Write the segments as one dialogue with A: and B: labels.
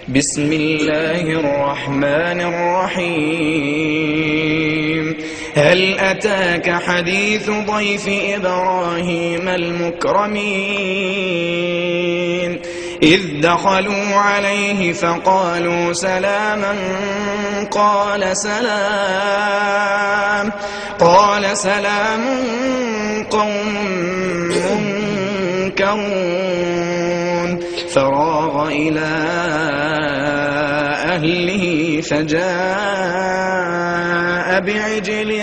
A: بسم الله الرحمن الرحيم. هل أتاك حديث ضيف إبراهيم المكرمين إذ دخلوا عليه فقالوا سلاما قال سلام قوم منكرون فراغ إلى أهله فجاء بعجل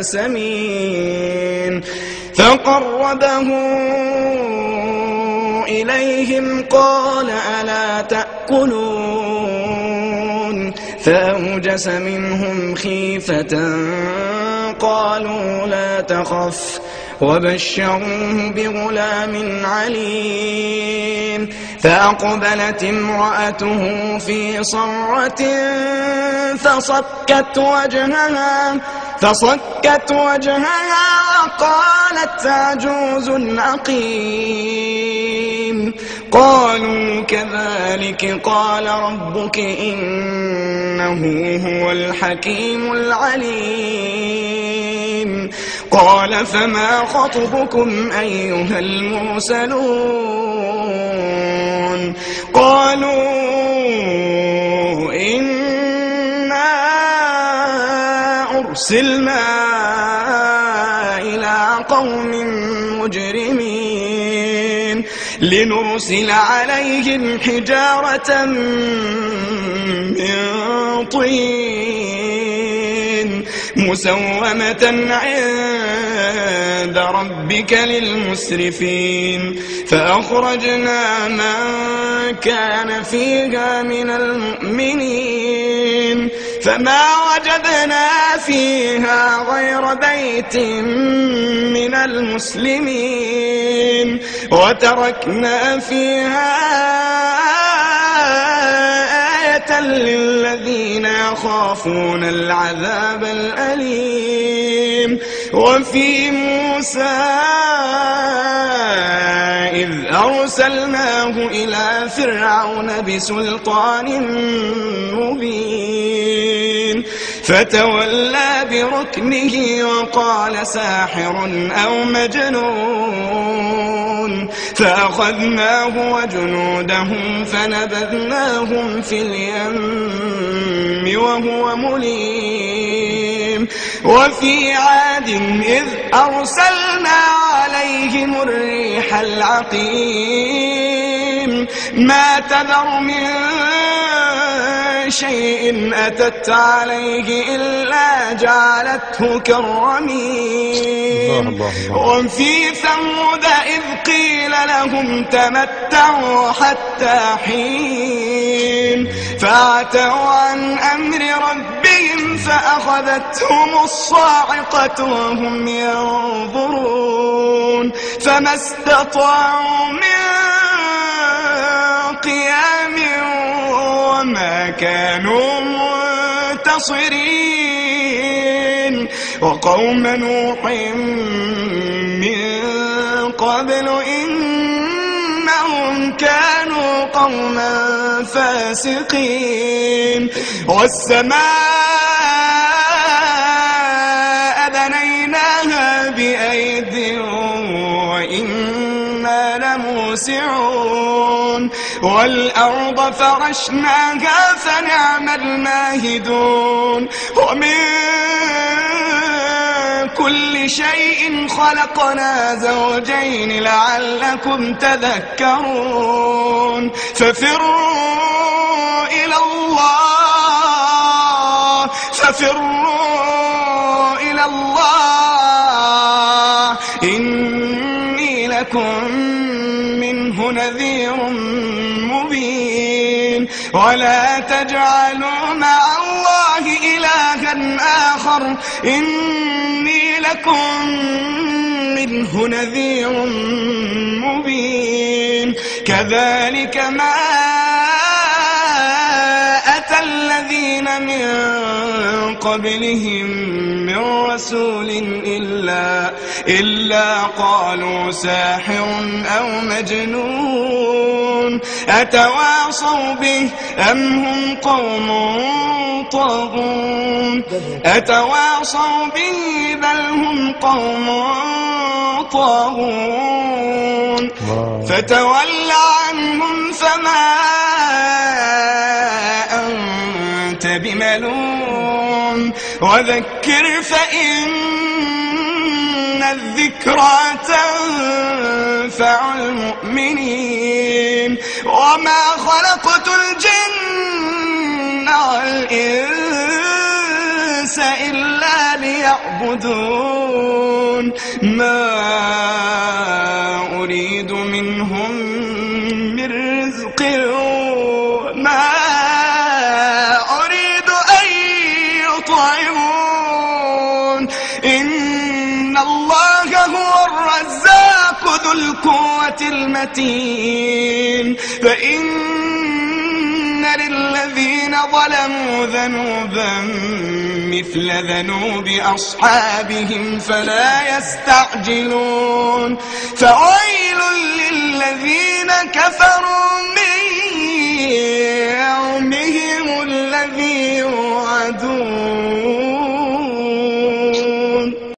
A: سمين فقربه إليهم قال ألا تأكلون فأوجس منهم خيفة قالوا لا تخف وبشروه بغلام عليم فأقبلت امرأته في صرة فصكت وجهها وقالت عجوز عقيم قالوا كذلك قال ربك إنه هو الحكيم العليم قال فما خطبكم أيها المرسلون قالوا إنا أرسلنا إلى قوم مجرمين لنرسل عليهم حجارة من طين مسومة عند ربك للمسرفين فأخرجنا من كان فيها من المؤمنين فما وجدنا فيها غير بيت من المسلمين وتركنا فيها آية للذين يخافون العذاب الأليم وفي موسى إذ أرسلناه إلى فرعون بسلطان مبين فتولى بركنه وقال ساحر أو مجنون فأخذناه وجنوده فنبذناهم في اليم وهو مليم وفي عاد إذ أرسلنا عليهم الريح العقيم ما تذر من شيء أتت عليه إلا جعلته كالرميم وفي ثمود إذ قيل لهم تمتعوا حتى حين فعتوا عن أمر ربهم فأخذتهم الصاعقة وهم ينظرون فما استطاعوا من قيام وما كانوا منتصرين وقوم نوح من قبل إنهم كانوا قوما فاسقين والسماء بنيناها بأيد وإنا لموسعون والأرض فرشناها فنعم الماهدون ومن كل شيء خلقنا زوجين لعلكم تذكرون ففروا إلى الله إني لكم منه نذير مبين ولا تجعلوا مع الله إلها آخر إني لكم منه نذير مبين كذلك ما أتى الذين من قبلهم من رسول إلا قالوا ساحر أو مجنون أتواصوا به أم هم قوم طاغون أتواصوا به بل هم قوم طاغون فتول عنهم فما أنت بملوم وذكر فإن الذكرى تنفع المؤمنين وما خلقت الجن والإنس إلا ليعبدون ما أريد منهم من رزق ما أريد أن يطعمون إن الله هو الرزاق ذو القوة المتين فإن للذين ظلموا ذنوبا مثل ذنوب أصحابهم فلا يستعجلون فويل للذين كفروا من يومهم الذي